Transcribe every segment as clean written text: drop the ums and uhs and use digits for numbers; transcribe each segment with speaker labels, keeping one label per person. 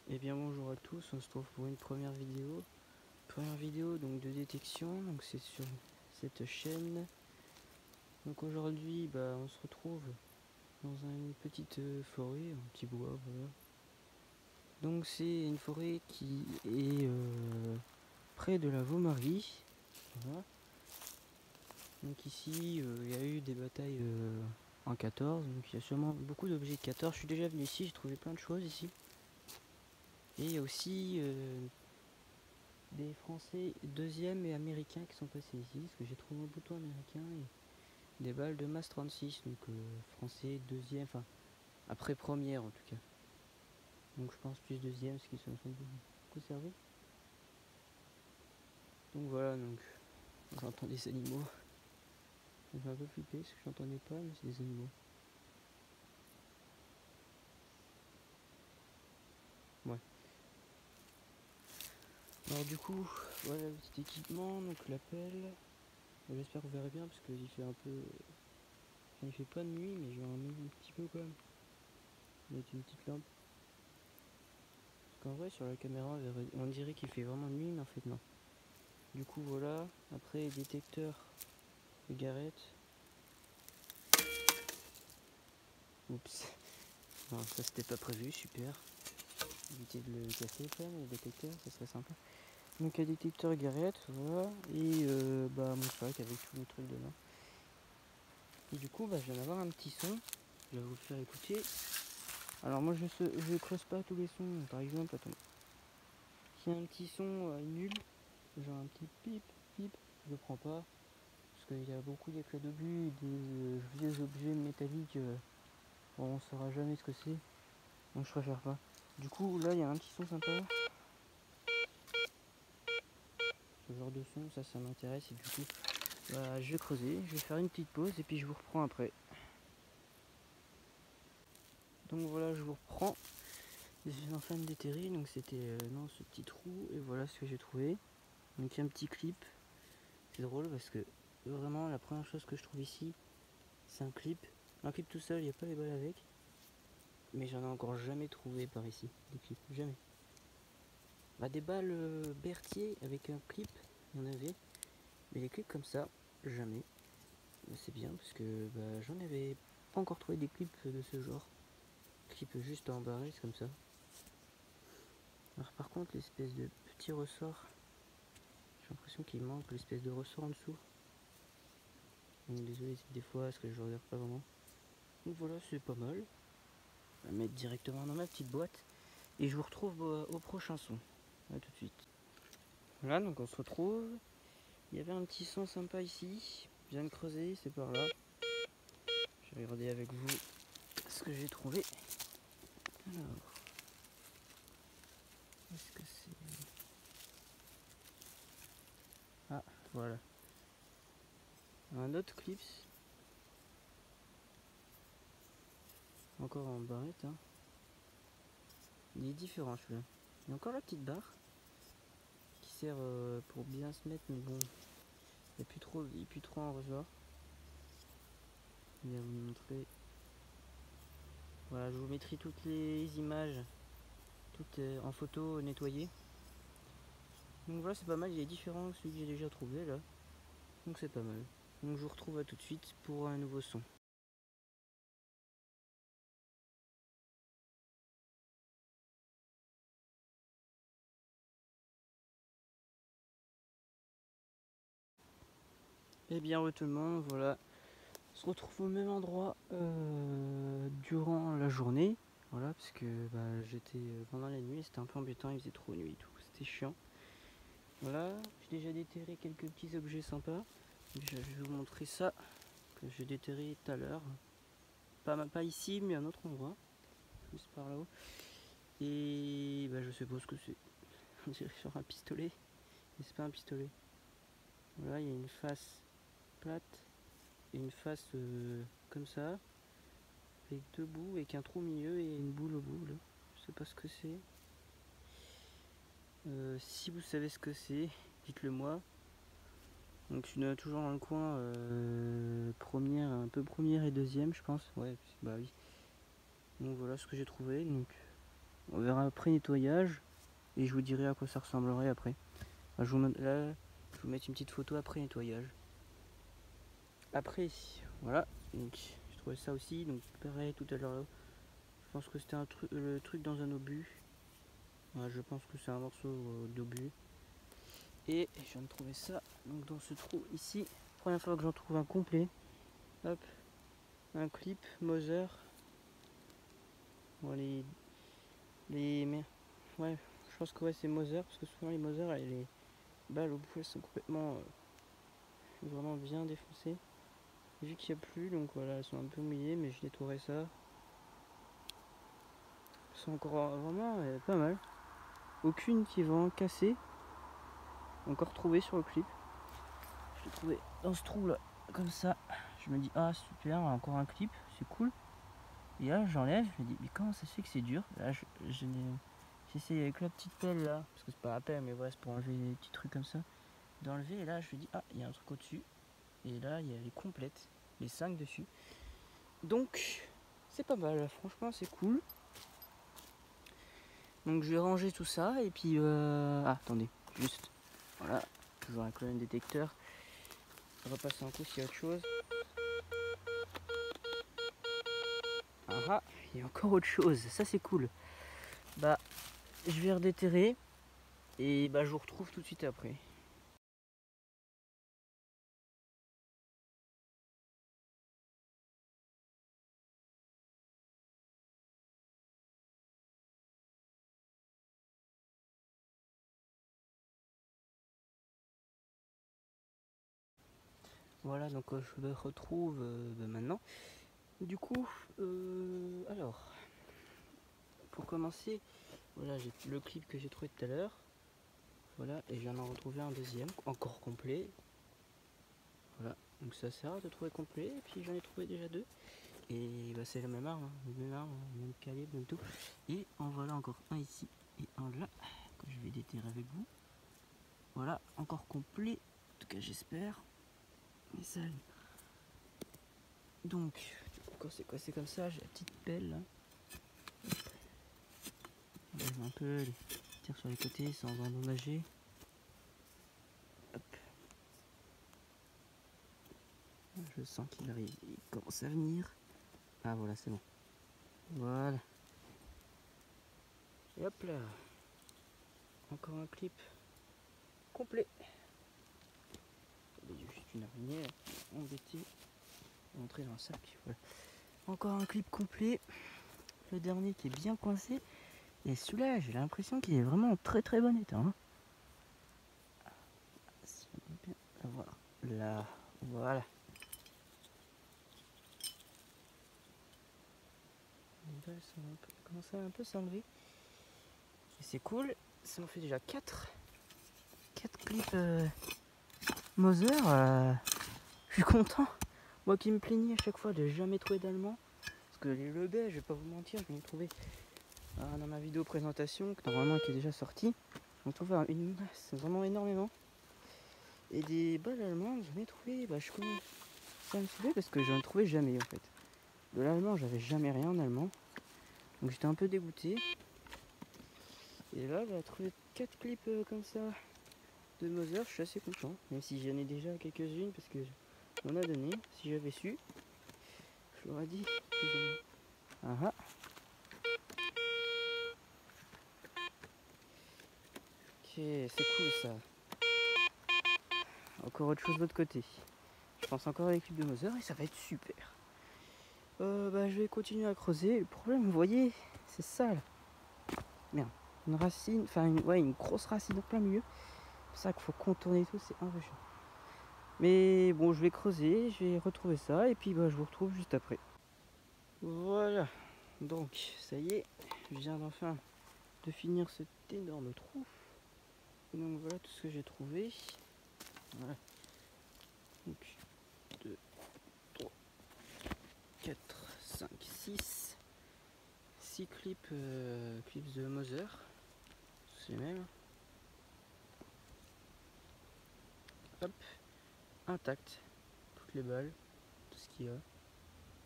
Speaker 1: Eh bien bonjour à tous, on se trouve pour une première vidéo donc de détection, donc c'est sur cette chaîne. Donc aujourd'hui on se retrouve dans une petite forêt, un petit bois, voilà. Donc c'est une forêt qui est près de la Vaumarie, voilà. Donc ici il y a eu des batailles en 14, donc il y a sûrement beaucoup d'objets de 14. Je suis déjà venu ici, j'ai trouvé plein de choses ici. Et il y a aussi des Français deuxième et américains qui sont passés ici, parce que j'ai trouvé un bouton américain et des balles de masse 36, donc français deuxième, enfin après première en tout cas. Donc je pense plus deuxième, ce qui se sont beaucoup servis. Donc voilà, donc j'entends des animaux. Ça me fait un peu flipper parce que j'entendais pas, mais c'est des animaux. Ouais. Alors du coup, voilà le petit équipement, donc la pelle. J'espère que vous verrez bien parce qu'il fait un peu... Enfin, il fait pas de nuit, mais j'ai un petit peu quand même. Mettre une petite lampe. Parce qu'en vrai, sur la caméra, on dirait qu'il fait vraiment nuit, mais en fait non. Du coup, voilà. Après, détecteur de cigarette. Oups. Non, ça c'était pas prévu, super. Éviter de le casser quand même, le détecteur, ça serait sympa. Donc un détecteur cigarette, voilà. Et mon sac avec tous les trucs dedans. Et du coup, je viens d'avoir un petit son. Je vais vous le faire écouter. Alors moi je creuse pas tous les sons. Par exemple, attends. S'il y a un petit son nul, genre un petit pip, pip, je le prends pas. Parce qu'il y a beaucoup d'éclats d'obus, des vieux objets métalliques. On saura jamais ce que c'est. Donc je préfère pas. Du coup là il y a un petit son sympa. Ce genre de son, ça m'intéresse. Et du coup je vais creuser, je vais faire une petite pause et puis je vous reprends après. Donc voilà, je vous reprends. Je suis en train de déterrer, donc c'était dans ce petit trou et voilà ce que j'ai trouvé. Donc il y a un petit clip. C'est drôle parce que vraiment la première chose que je trouve ici c'est un clip. Un clip tout seul, il n'y a pas les balles avec. Mais j'en ai encore jamais trouvé par ici, des clips, jamais. Des balles Berthier avec un clip, il y en avait. Mais les clips comme ça, jamais. C'est bien parce que j'en avais pas encore trouvé des clips de ce genre. Clip juste embarré, c'est comme ça. Alors par contre l'espèce de petit ressort, j'ai l'impression qu'il manque l'espèce de ressort en dessous. Donc désolé des fois parce que je regarde pas vraiment. Donc voilà, c'est pas mal. Je vais mettre directement dans ma petite boîte. Et je vous retrouve au prochain son. A tout de suite. Voilà, donc on se retrouve. Il y avait un petit son sympa ici. Je viens de creuser, c'est par là. Je vais regarder avec vous ce que j'ai trouvé. Alors, est-ce que c'est... Ah, voilà. Un autre clips. Encore en barrette. Hein. Il est différent celui-là. Il y a encore la petite barre qui sert pour bien se mettre, mais bon, il n'y a plus trop en ressort. Je vais vous montrer. Voilà, je vous mettrai toutes les images, toutes en photo nettoyées. Donc voilà, c'est pas mal, il est différent de celui que j'ai déjà trouvé là. Donc c'est pas mal. Donc je vous retrouve à tout de suite pour un nouveau son. Et bien tout le monde, voilà. On se retrouve au même endroit durant la journée. Voilà, parce que j'étais pendant la nuit, c'était un peu embêtant, il faisait trop nuit et tout, c'était chiant. Voilà, j'ai déjà déterré quelques petits objets sympas. Je vais vous montrer ça. que j'ai déterré tout à l'heure. Pas ici, mais à un autre endroit, juste par là-haut. Et bah, je sais pas ce que c'est. On dirait sur un pistolet, mais c'est pas un pistolet. Voilà, il y a une face plate et une face comme ça, avec deux bouts, avec un trou au milieu et une boule au bout. Là. Je sais pas ce que c'est. Si vous savez ce que c'est, dites-le moi. Donc je suis toujours dans le coin première, un peu première et deuxième, je pense. Ouais, bah oui. Donc voilà ce que j'ai trouvé. Donc on verra après nettoyage et je vous dirai à quoi ça ressemblerait après. Là, je vous mettre une petite photo après nettoyage. Après, voilà. Donc j'ai trouvé ça aussi. Donc pareil tout à l'heure. Je pense que c'était le truc dans un obus. Ouais, je pense que c'est un morceau d'obus. Et je viens de trouver ça donc dans ce trou ici. Première fois que j'en trouve un complet. Hop, un clip Moser. Bon, ouais, je pense que ouais, c'est Moser parce que souvent les Moser, les balles au bout elles sont complètement vraiment bien défoncées. Vu qu'il n'y a plus, donc voilà, elles sont un peu mouillées, mais je nettoierai ça. Elles sont encore vraiment pas mal. Aucune qui est vraiment cassée. Encore trouvée sur le clip. Je l'ai trouvé dans ce trou là, comme ça. Je me dis, ah super, encore un clip, c'est cool. Et là j'enlève, je me dis, mais comment ça se fait que c'est dur? Là j'essaie avec la petite pelle là, parce que c'est pas la pelle, mais voilà, c'est pour enlever des petits trucs comme ça. D'enlever, et là je me dis, ah, il y a un truc au-dessus. Et là, il y a les complètes, les 5 dessus. Donc, c'est pas mal, franchement, c'est cool. Donc, je vais ranger tout ça, et puis, ah, attendez, juste, voilà, toujours un clone détecteur. On va passer un coup s'il y a autre chose. Ah, il y a encore autre chose, ça c'est cool. Bah, je vais redéterrer, et bah, je vous retrouve tout de suite après. Voilà, donc je me retrouve maintenant. Du coup, alors, pour commencer, voilà, j'ai le clip que j'ai trouvé tout à l'heure. Voilà, et j'en ai retrouvé un deuxième, encore complet. Voilà, donc ça sert de trouver complet, et puis j'en ai trouvé déjà deux. Et bah, c'est la même arme, même calibre, même tout. Et en voilà encore un ici et un là, que je vais déterrer avec vous. Voilà, encore complet, en tout cas j'espère. Mais ça... Donc, quand c'est quoi, c'est comme ça, j'ai la petite pelle là. On lève un peu, les tire sur les côtés sans endommager. Hop. Je sens qu'il arrive, il commence à venir. Ah voilà, c'est bon. Voilà. Et hop là. Encore un clip complet. Il y a juste une araignée embêtée. Entrer dans le sac. Voilà. Encore un clip complet. Le dernier qui est bien coincé. Et celui-là, j'ai l'impression qu'il est vraiment en très très bon état. Hein. Si on peut bien avoir là. Voilà. Les balles commencent à un peu s'enlever. Et c'est cool. Ça me fait déjà 4 clips Moser. Je suis content. Moi qui me plaignais à chaque fois de jamais trouver d'allemand. Parce que les lebets, je vais pas vous mentir, je l'ai trouvé dans ma vidéo présentation, que normalement qui est déjà sortie. On trouve une masse, vraiment énormément. Et des balles allemandes, j'en ai trouvé, bah je commence à me soulever parce que j'en trouvais jamais en fait. De l'allemand, j'avais jamais rien en allemand. Donc j'étais un peu dégoûté. Et là, bah, trouver 4 clips comme ça de Moser, je suis assez content. Même si j'en ai déjà quelques-unes parce que on a donné. Si j'avais su, je l'aurais dit. Ah ah. Ok, c'est cool ça. Encore autre chose de l'autre côté. Je pense encore à l'équipe de Moser et ça va être super. Bah, je vais continuer à creuser. Le problème, vous voyez, c'est ça là. Merde. Une racine, enfin une grosse racine en plein milieu. C'est ça qu'il faut contourner tout, c'est un peu chiant. Mais bon, je vais creuser, je vais retrouver ça et puis bah, je vous retrouve juste après. Voilà, donc ça y est, je viens enfin de finir cet énorme trou. Et donc voilà tout ce que j'ai trouvé. Voilà. Donc 2, 3, 4, 5, 6 clips, clips de Moser. C'est les mêmes. Hop, intact. Toutes les balles, tout ce qu'il y a.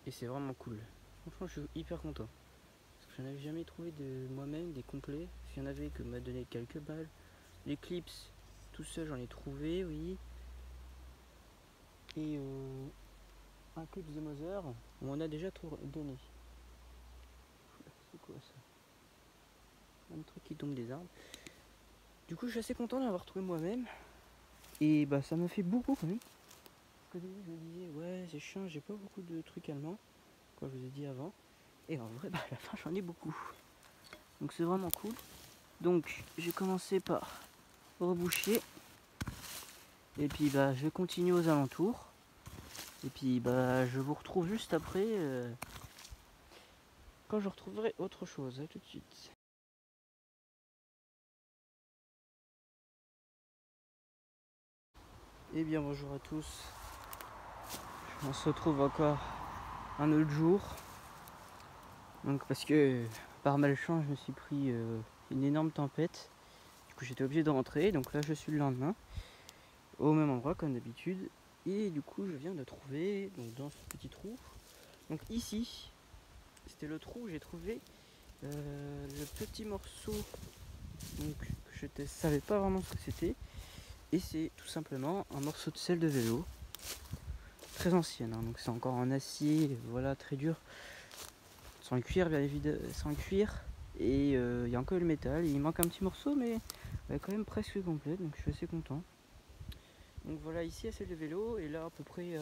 Speaker 1: Et c'est vraiment cool. Franchement, je suis hyper content. Parce que j'en avais jamais trouvé de moi-même des complets. Il y en avait que m'a donné quelques balles. Les clips, tout seul, j'en ai trouvé, oui. Et un clip de Moser, on m'en a déjà donné. C'est quoi ça? Un truc qui tombe des arbres. Du coup, je suis assez content d'avoir trouvé moi-même. Et bah, ça m'a fait beaucoup quand même. Parce qu'au début, je me disais, ouais, c'est chiant, j'ai pas beaucoup de trucs allemands. Comme je vous ai dit avant. Et en vrai, bah, à la fin, j'en ai beaucoup. Donc, c'est vraiment cool. Donc, j'ai commencé par reboucher. Et puis, bah, je vais continuer aux alentours. Et puis, bah, je vous retrouve juste après. Quand je retrouverai autre chose. À tout de suite. Eh bien, bonjour à tous. On se retrouve encore un autre jour. Donc, parce que par malchance, je me suis pris une énorme tempête. Du coup, j'étais obligé de rentrer. Donc là, je suis le lendemain, au même endroit comme d'habitude. Et du coup, je viens de trouver donc, dans ce petit trou. Donc ici, c'était le trou où j'ai trouvé le petit morceau donc, que je ne savais pas vraiment ce que c'était. Et c'est tout simplement un morceau de selle de vélo. Très ancienne, hein, donc c'est encore en acier, voilà, très dur. Sans le cuir, bien évidemment, sans le cuir. Et il y a encore le métal. Il manque un petit morceau, mais quand même presque complet, donc je suis assez content. Donc voilà, ici à selle de vélo, et là à peu près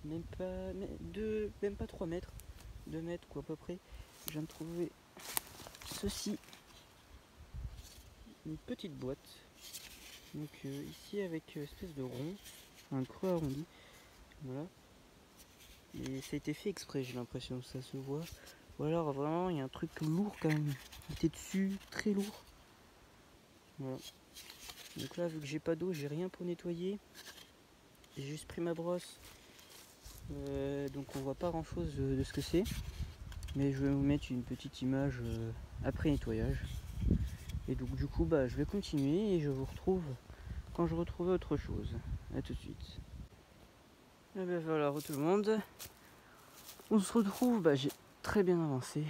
Speaker 1: même pas 3 mètres, 2 mètres quoi à peu près. Je viens de trouver ceci, une petite boîte. Donc ici avec espèce de rond, un creux arrondi. Voilà. Et ça a été fait exprès, j'ai l'impression, ça se voit. Ou alors vraiment il y a un truc lourd quand même. Il était dessus, très lourd. Voilà. Donc là vu que j'ai pas d'eau, j'ai rien pour nettoyer. J'ai juste pris ma brosse. Donc on voit pas grand chose de ce que c'est. Mais je vais vous mettre une petite image après nettoyage. Et donc du coup bah je vais continuer et je vous retrouve quand je retrouve autre chose. A tout de suite. Et bien voilà, tout le monde. On se retrouve, bah j'ai très bien avancé.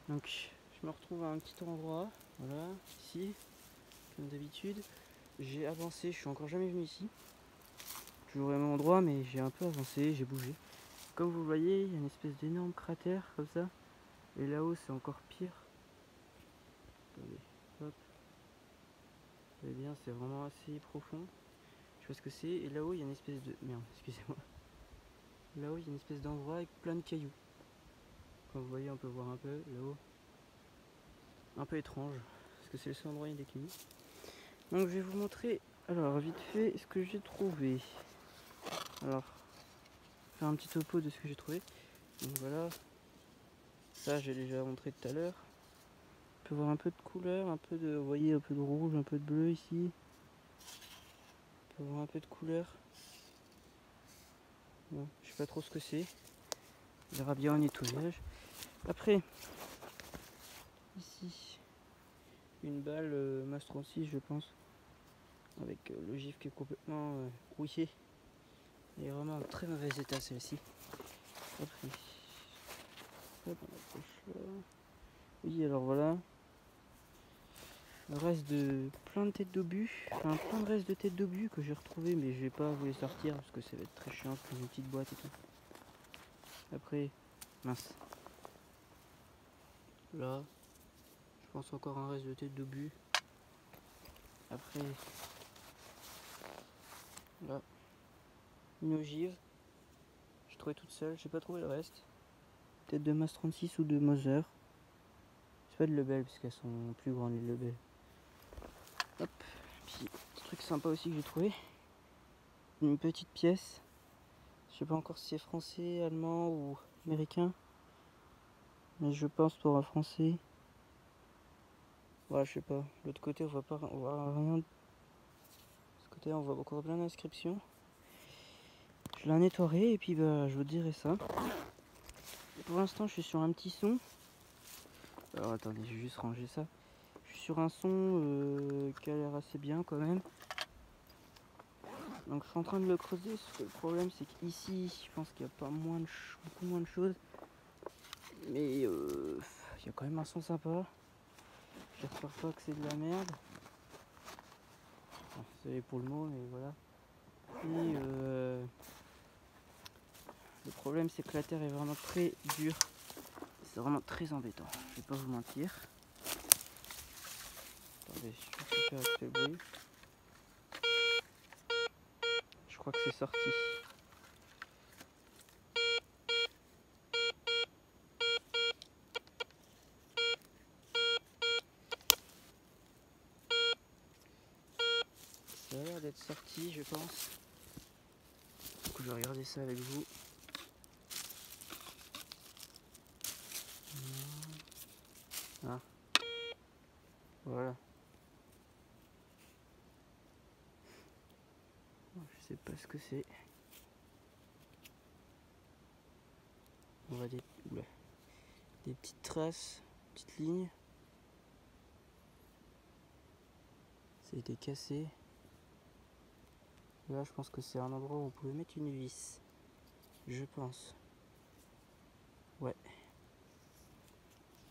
Speaker 1: Donc je me retrouve à un petit endroit, voilà, ici, comme d'habitude. J'ai avancé, je suis encore jamais venu ici. Toujours au même endroit, mais j'ai un peu avancé, j'ai bougé. Comme vous voyez, il y a une espèce d'énorme cratère comme ça. Et là-haut, c'est encore pire. Attendez, hop. Vous voyez bien, c'est vraiment assez profond. Je sais pas ce que c'est. Et là-haut, il y a une espèce de... Merde, excusez-moi. Là-haut, il y a une espèce d'endroit avec plein de cailloux. Comme vous voyez, on peut voir un peu là-haut. Un peu étrange, parce que c'est le seul endroit où il y a des cailloux. Donc je vais vous montrer, alors vite fait, ce que j'ai trouvé. Alors, faire un petit topo de ce que j'ai trouvé. Donc voilà, ça j'ai déjà montré tout à l'heure. On peut voir un peu de couleur, un peu de, vous voyez, un peu de rouge, un peu de bleu ici. On peut voir un peu de couleur. Bon, je sais pas trop ce que c'est. On verra bien au nettoyage. Après, ici, une balle Mas 36 je pense. Avec le gif qui est complètement rouillé. Elle est vraiment en très mauvais état celle-ci. Après, hop, on approche là. Oui, alors voilà. Le reste de plein de têtes d'obus. Enfin, plein de restes de têtes d'obus que j'ai retrouvé, mais je vais pas vous les sortir parce que ça va être très chiant pour une petite boîte et tout. Après, mince. Là, je pense encore un reste de tête d'obus. Après, là, une ogive. J'ai trouvé toute seule, j'ai pas trouvé le reste. Tête de Mas 36 ou de Moser. C'est pas de Lebel parce qu'elles sont plus grandes les Lebel. Hop, puis petit truc sympa aussi que j'ai trouvé. une petite pièce. Je sais pas encore si c'est français, allemand ou américain. Mais je pense pour un français. Voilà, je sais pas. De l'autre côté, on voit rien. De ce côté, on voit encore plein d'inscriptions. Je la nettoierai et puis bah, je vous dirai ça. Pour l'instant, je suis sur un petit son. Alors attendez, je vais juste ranger ça. Je suis sur un son qui a l'air assez bien quand même. Donc je suis en train de le creuser. Le problème, c'est qu'ici, je pense qu'il n'y a pas beaucoup moins de choses. Mais il y a quand même un son sympa. J'espère pas que c'est de la merde. Enfin, c'est pour le mot, mais voilà. Et le problème, c'est que la terre est vraiment très dure. C'est vraiment très embêtant. Je vais pas vous mentir. Attendez, je vais faire avec ce bruit. Je crois que c'est sorti. Ça a l'air d'être sorti, je pense. Du coup, je vais regarder ça avec vous. Ah, voilà. Je sais pas ce que c'est. On voit des petites traces, petites lignes. Ça a été cassé. Là, je pense que c'est un endroit où on pouvait mettre une vis. Je pense. Ouais.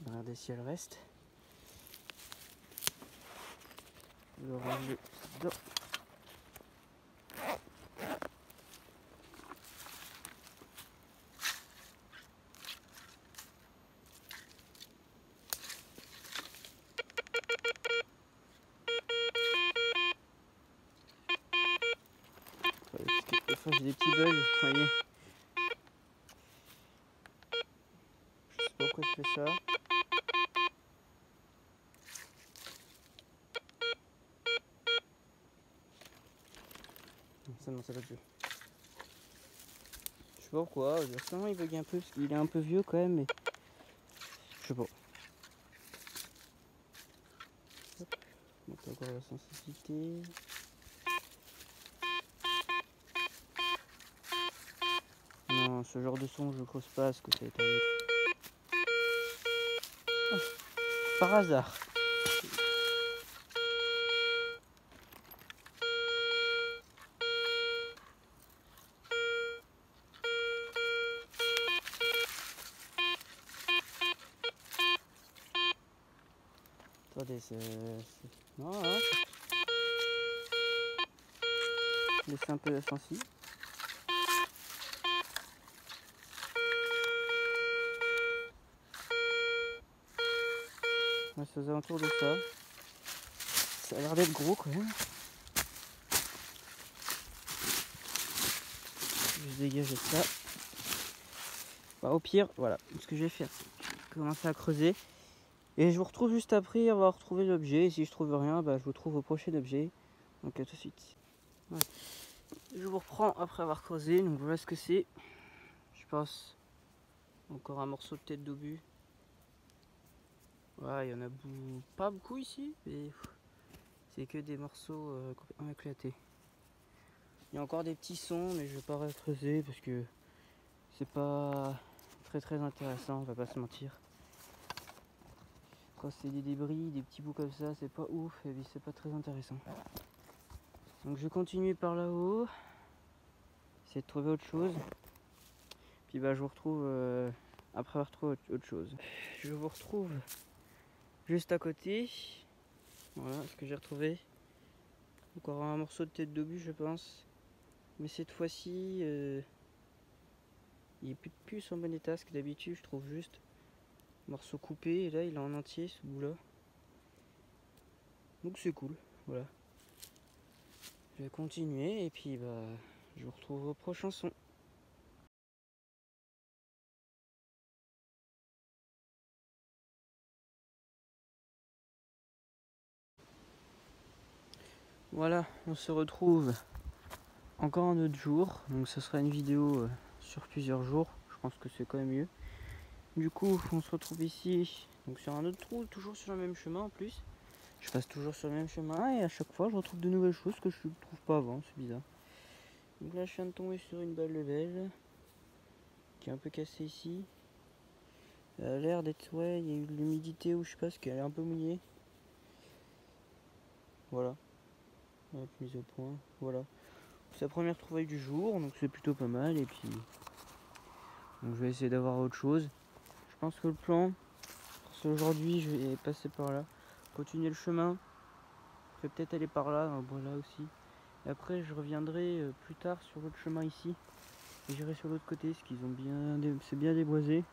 Speaker 1: Regardez si elle reste. Le ranger dedans. Des fois j'ai des petits bugs, vous voyez. Je sais pas pourquoi je fais ça. Non, ça va plus. Je sais pas pourquoi, justement il bug un peu parce qu'il est un peu vieux quand même, mais je sais pas. Hop. Monte encore la sensibilité. Non, ce genre de son je creuse pas parce que ça va être un micro. Oh, par hasard. Attendez, non, hein. Laissez un peu la sensi. Ouais, c'est aux alentours de ça. Ça a l'air d'être gros quand même. Je vais dégager ça. Bah, au pire, voilà, ce que je vais faire, c'est commencer à creuser. Et je vous retrouve juste après avoir retrouvé l'objet. Et si je trouve rien, bah, je vous trouve au prochain objet. Donc à tout de suite. Ouais. Je vous reprends après avoir creusé. Donc voilà ce que c'est. Je pense encore un morceau de tête d'obus. Ouais, il y en a pas beaucoup ici, mais c'est que des morceaux complètement éclatés. Il y a encore des petits sons, mais je vais pas creuser parce que c'est pas très intéressant, on va pas se mentir. Quand c'est des débris, des petits bouts comme ça, c'est pas ouf et puis c'est pas très intéressant. Donc je continue par là-haut, essayer de trouver autre chose. Puis bah je vous retrouve après avoir trouvé autre chose. Je vous retrouve juste à côté. Voilà ce que j'ai retrouvé. Encore un morceau de tête d'obus je pense. Mais cette fois-ci, il est plus de puce en bon état, ce que d'habitude je trouve juste morceau coupé. Et là il est en entier ce bout là. Donc c'est cool, voilà. Je vais continuer et puis bah je vous retrouve au prochain son. Voilà, on se retrouve encore un autre jour, donc ce sera une vidéo sur plusieurs jours, je pense que c'est quand même mieux. Du coup on se retrouve ici, donc sur un autre trou, toujours sur le même chemin en plus. Je passe toujours sur le même chemin et à chaque fois je retrouve de nouvelles choses que je ne trouve pas avant, c'est bizarre. Donc là je viens de tomber sur une balle de beige qui est un peu cassée ici. Elle a l'air d'être, ouais, il y a eu de l'humidité ou je sais pas, parce qu'elle est un peu mouillée. Voilà. Hop, mise au point. Voilà. C'est la première trouvaille du jour, donc c'est plutôt pas mal. Et puis, donc je vais essayer d'avoir autre chose. Je pense que le plan, c'est aujourd'hui, je vais passer par là, continuer le chemin. Je vais peut-être aller par là, voilà aussi. Et après, je reviendrai plus tard sur l'autre chemin ici. Et j'irai sur l'autre côté, parce qu'ils ont c'est bien déboisé.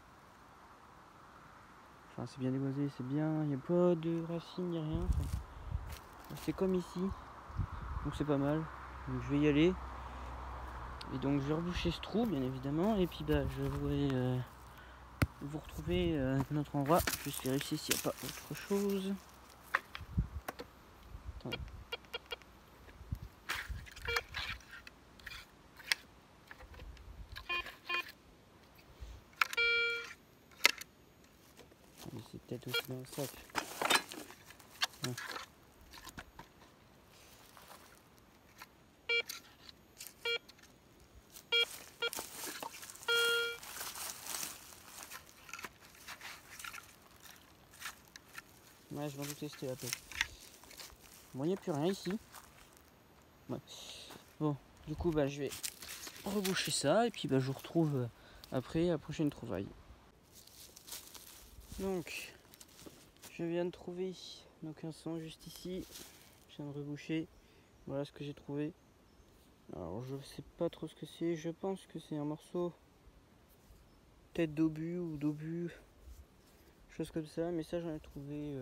Speaker 1: Enfin, c'est bien déboisé, c'est bien. Il n'y a pas de racines ni rien. Enfin, c'est comme ici. Donc c'est pas mal. Donc je vais y aller. Et donc je vais reboucher ce trou bien évidemment. Et puis bah je vais vous retrouver à notre endroit. Juste vérifier s'il n'y a pas autre chose. Attendez. Mais c'est peut-être aussi dans le sac. Ouais. Ouais, je m'en doutais, c'était la peine. Bon, il n'y a plus rien ici. Ouais. Bon, du coup, bah, je vais reboucher ça et puis bah, je vous retrouve après la prochaine trouvaille. Donc, je viens de trouver donc un son juste ici. Je viens de reboucher. Voilà ce que j'ai trouvé. Alors, je sais pas trop ce que c'est. Je pense que c'est un morceau peut-être d'obus ou d'obus, chose comme ça. Mais ça, j'en ai trouvé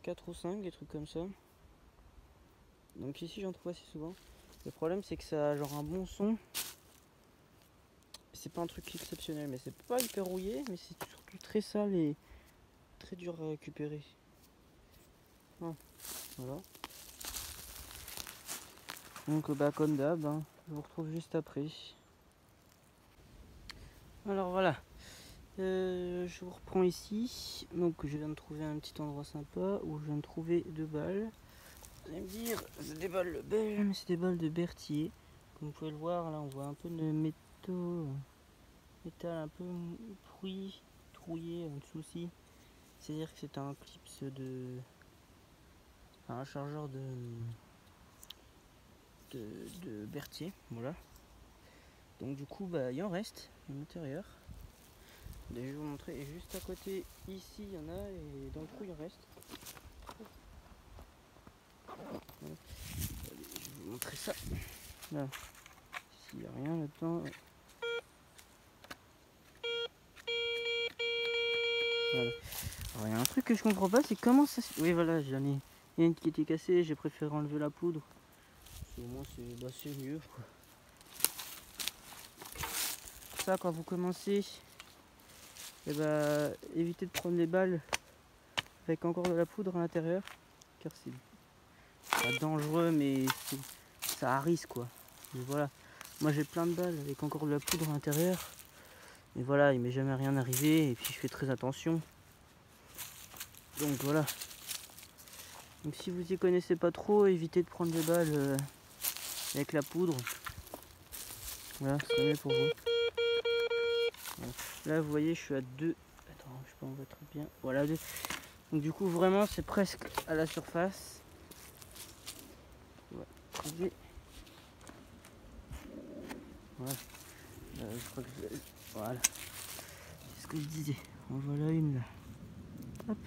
Speaker 1: 4 ou 5, des trucs comme ça. Donc ici j'en trouve assez souvent. Le problème c'est que ça a genre un bon son. C'est pas un truc exceptionnel, mais c'est pas hyper rouillé, mais c'est surtout très sale et très dur à récupérer. Ah, voilà. Donc bah comme d'hab, hein, je vous retrouve juste après. Alors voilà. Je vous reprends ici. Donc je viens de trouver un petit endroit sympa où je viens de trouver 2 balles. Vous allez me dire, c'est des balles belles, mais c'est des balles de Berthier. Comme vous pouvez le voir, là on voit un peu de métal un peu pourri, trouillé en dessous aussi. C'est-à-dire que c'est un clip un chargeur de Berthier, voilà. Donc du coup, bah il en reste à l'intérieur. Je vais vous montrer. Et juste à côté, ici, il y en a, et dans le trou, il en reste. Voilà. Allez, je vais vous montrer ça. Là, ici, il n'y a rien là-dedans. Voilà. Alors, il y a un truc que je comprends pas, c'est comment ça se... Oui, voilà, j'en ai... Il y a une qui était cassée, j'ai préféré enlever la poudre. Au moins, c'est mieux, quoi. Ça, quand vous commencez, et bah, évitez de prendre les balles avec encore de la poudre à l'intérieur, car c'est pas dangereux, mais ça a risque, quoi. Mais voilà, moi j'ai plein de balles avec encore de la poudre à l'intérieur, et voilà, il m'est jamais rien arrivé, et puis je fais très attention. Donc voilà. Donc si vous y connaissez pas trop, évitez de prendre des balles avec la poudre. Voilà, ce serait mieux pour vous. Voilà. Là, vous voyez, je suis à 2. Attends, je sais pas, on voit très bien. Voilà, 2. Donc du coup, vraiment, c'est presque à la surface. Voilà. Voilà. Je crois que voilà. C'est ce que je disais. En voilà une là. Hop.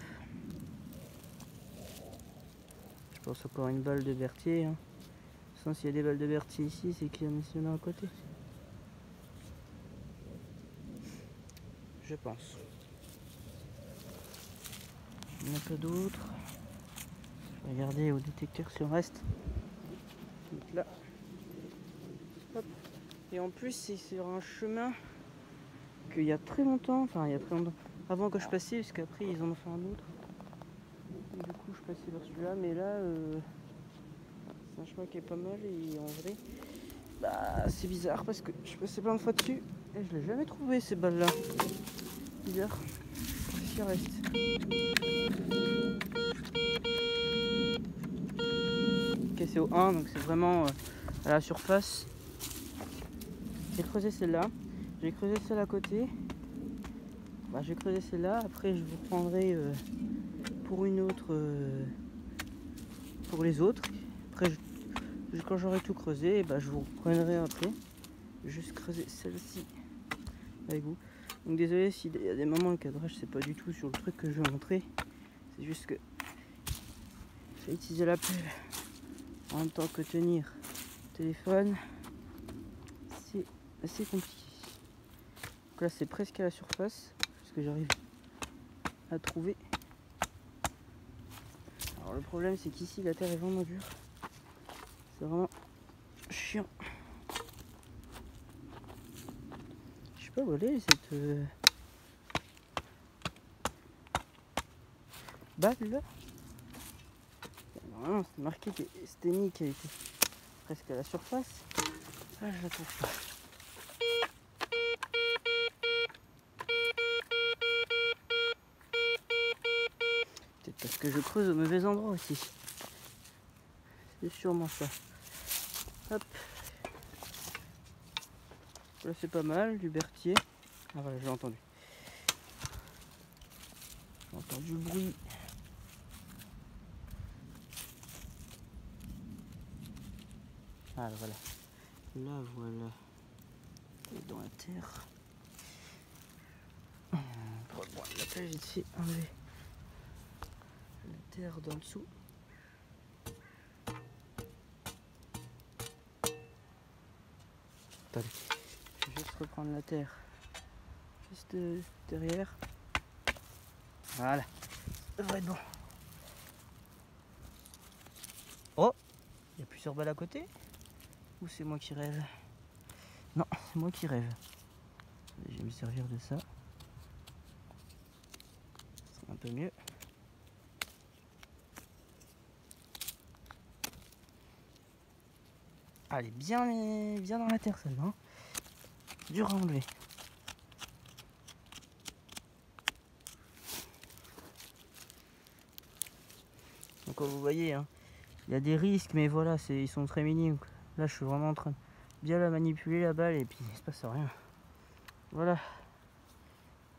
Speaker 1: Je pense encore une balle de Berthier. Hein. Sans s'il y a des balles de Berthier ici, c'est qu'il y en a à côté. Je pense. Il n'y en a pas d'autres. Je vais regarder au détecteur si on reste. Donc là. Hop. Et en plus, c'est sur un chemin qu'il y a très longtemps, enfin il y a très longtemps, avant que je passais, parce qu'après ils en ont fait un autre. Et du coup, je passais vers celui-là, mais là, c'est un chemin qui est pas mal et en vrai, Bah c'est bizarre parce que je suis passé plein de fois dessus et je l'ai jamais trouvé ces balles là. Bizarre. Qu'est-ce reste? Ok, c'est au 1 donc c'est vraiment à la surface. J'ai creusé celle-là. J'ai creusé celle à côté. Bah, j'ai creusé celle-là. Après je vous reprendrai pour une autre pour les autres. Après quand j'aurai tout creusé, bah, je vous reprendrai après. Juste creuser celle-ci avec vous. Donc désolé s'il y a des moments le cadrage c'est pas du tout sur le truc que je vais montrer. C'est juste que j'ai utilisé la pelle en même temps que tenir le téléphone. C'est assez compliqué. Donc là c'est presque à la surface. Parce que j'arrive à trouver. Alors le problème c'est qu'ici la terre est vraiment dure. C'est vraiment chiant. Je sais pas où elle est cette balle là. Normalement c'était marqué que c'était mis qui a été presque à la surface. Ah je la trouve pas. Peut-être parce que je creuse au mauvais endroit aussi. C'est sûrement ça. Hop. Là c'est pas mal, du berthier. Ah voilà, j'ai entendu. J'ai entendu le bruit. Ah voilà. Là voilà. Et dans la terre. Bon, la pelle vite fait enlever la terre d'en dessous. Attendez. Je vais juste reprendre la terre juste derrière. Voilà. Ça devrait être bon. Oh, il y a plusieurs balles à côté. Ou c'est moi qui rêve? Non, c'est moi qui rêve. Je vais me servir de ça. C'est un peu mieux. Ah, elle est bien dans la terre celle-là. Hein. Dur à enlever. Donc comme vous voyez, hein, il y a des risques, mais voilà, ils sont très minimes. Là, je suis vraiment en train de bien la manipuler la balle et puis il se passe rien. Voilà.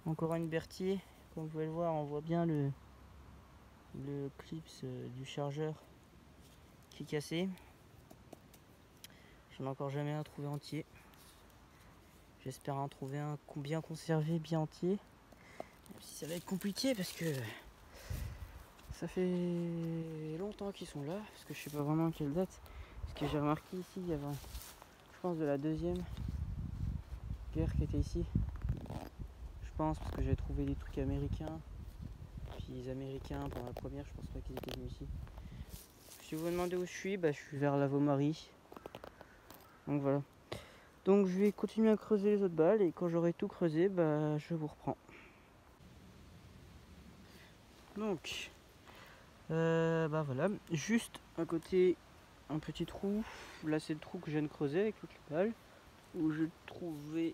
Speaker 1: Encore une berthier. Comme vous pouvez le voir, on voit bien le clip du chargeur qui est cassé. J'en ai encore jamais un trouvé entier. J'espère en trouver un bien conservé, bien entier. Même si ça va être compliqué parce que ça fait longtemps qu'ils sont là. Parce que je sais pas vraiment quelle date. Parce que j'ai remarqué ici, il y avait, je pense, de la deuxième guerre qui était ici. Je pense parce que j'ai trouvé des trucs américains. Puis les Américains pendant la première, je pense pas qu'ils étaient venus ici. Si vous vous demandez où je suis, bah, je suis vers la Vaumarie. Donc voilà. Donc je vais continuer à creuser les autres balles et quand j'aurai tout creusé, bah, je vous reprends. Donc, bah voilà, juste à côté un petit trou. Là c'est le trou que je viens de creuser avec toutes les balles. Où je trouvais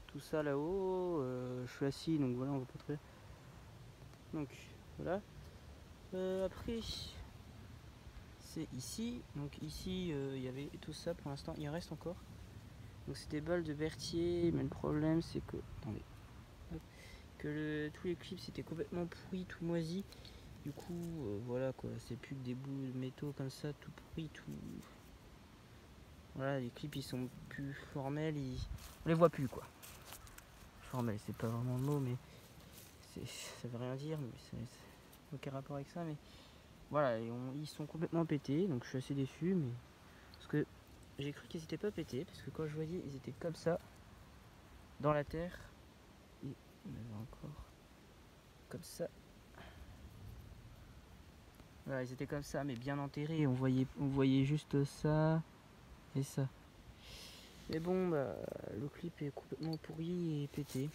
Speaker 1: tout ça là-haut. Je suis assis donc voilà, on voit pas très bien. Donc voilà. Après c'est ici. Donc ici il y avait tout ça pour l'instant, il en reste encore. Donc c'est des balles de berthier, mais le problème c'est que. Attendez. Que tous les clips c'était complètement pourri, tout moisi. Du coup, voilà quoi, c'est plus que des bouts de métaux comme ça, tout pourri, tout. Voilà, les clips ils sont plus formels, on les voit plus quoi. Formel, c'est pas vraiment le mot, mais ça veut rien dire, mais c'est aucun rapport avec ça. Mais voilà, ils sont complètement pétés, donc je suis assez déçu, mais parce que j'ai cru qu'ils étaient pas pétés, parce que quand je voyais, ils étaient comme ça dans la terre. Et il y en avait encore comme ça. Voilà, ils étaient comme ça, mais bien enterrés. On voyait juste ça et ça. Mais bon, bah, le clip est complètement pourri et pété.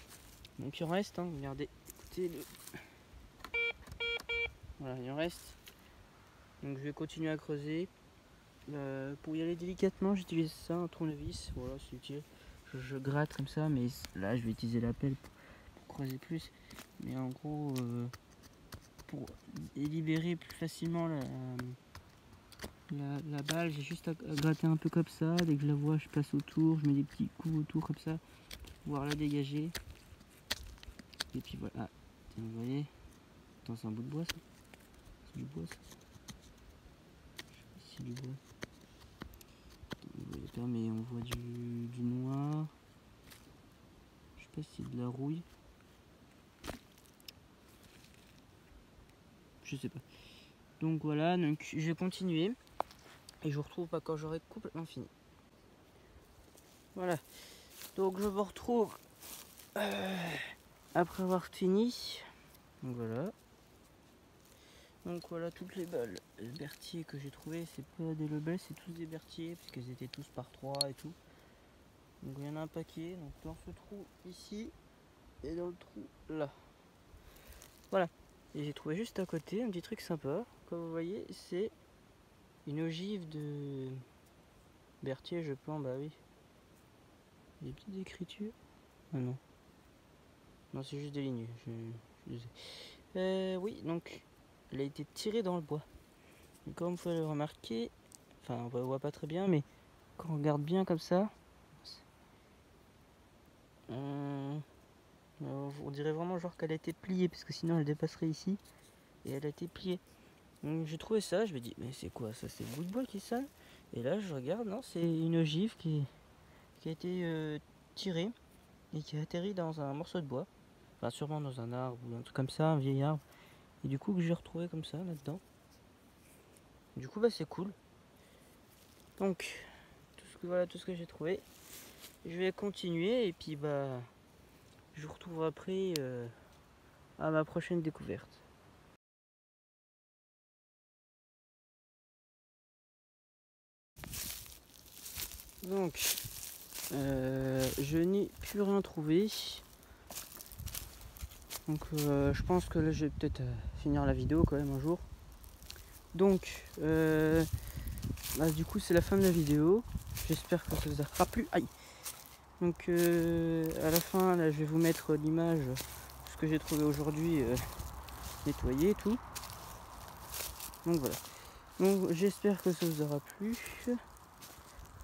Speaker 1: Donc il en reste, hein, regardez. Écoutez le. Voilà, il en reste. Donc je vais continuer à creuser. Pour y aller délicatement, j'utilise ça, un tournevis. Voilà, c'est utile. Je gratte comme ça, mais là je vais utiliser la pelle pour creuser plus. Mais en gros, pour libérer plus facilement la balle, j'ai juste à gratter un peu comme ça. Dès que je la vois, je passe autour, je mets des petits coups autour comme ça, pour pouvoir la dégager. Et puis voilà. Ah, tiens, vous voyez. Attends, c'est un bout de bois ça. C'est du bois ça. Je sais pas si c'est du bois. Vous voyez pas, mais on voit du noir. Je sais pas si c'est de la rouille. Je sais pas. Donc voilà, donc je vais continuer. Et je vous retrouve pas quand j'aurai complètement fini. Voilà. Donc je vous retrouve après avoir fini. Donc voilà. Donc voilà toutes les balles berthier que j'ai trouvé. C'est pas des lebels, c'est tous des berthiers. Parce qu'ils étaient tous par 3 et tout. Donc il y en a un paquet. Donc dans ce trou ici. Et dans le trou là. Voilà. Et j'ai trouvé juste à côté un petit truc sympa. Comme vous voyez, c'est une ogive de berthier, je pense. Bah oui. Des petites écritures. Ah non. Non, c'est juste des lignes. Oui, donc elle a été tirée dans le bois. Et comme vous pouvez le remarquer, enfin on ne voit pas très bien, mais quand on regarde bien comme ça, on dirait vraiment genre qu'elle a été pliée, parce que sinon elle dépasserait ici. Et elle a été pliée. Donc j'ai trouvé ça, je me dis, mais c'est quoi ça? C'est le bout de bois qui sonne? Et là je regarde, non, c'est une ogive qui a été tirée et qui a atterri dans un morceau de bois. Enfin sûrement dans un arbre ou un truc comme ça, un vieil arbre. Et du coup que j'ai retrouvé comme ça là-dedans. Du coup bah c'est cool. Donc voilà tout ce que j'ai trouvé. Je vais continuer et puis bah je vous retrouve après à ma prochaine découverte. Donc je n'ai plus rien trouvé. Donc je pense que là je vais peut-être finir la vidéo quand même un jour. Donc bah, du coup c'est la fin de la vidéo. J'espère que ça vous aura plu. Aïe. Donc à la fin là je vais vous mettre l'image de ce que j'ai trouvé aujourd'hui nettoyé et tout. Donc voilà. Donc j'espère que ça vous aura plu.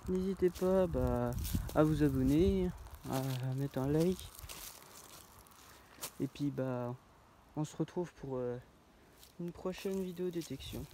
Speaker 1: N'hésitez pas à vous abonner, à mettre un like. Et puis on se retrouve pour une prochaine vidéo détection.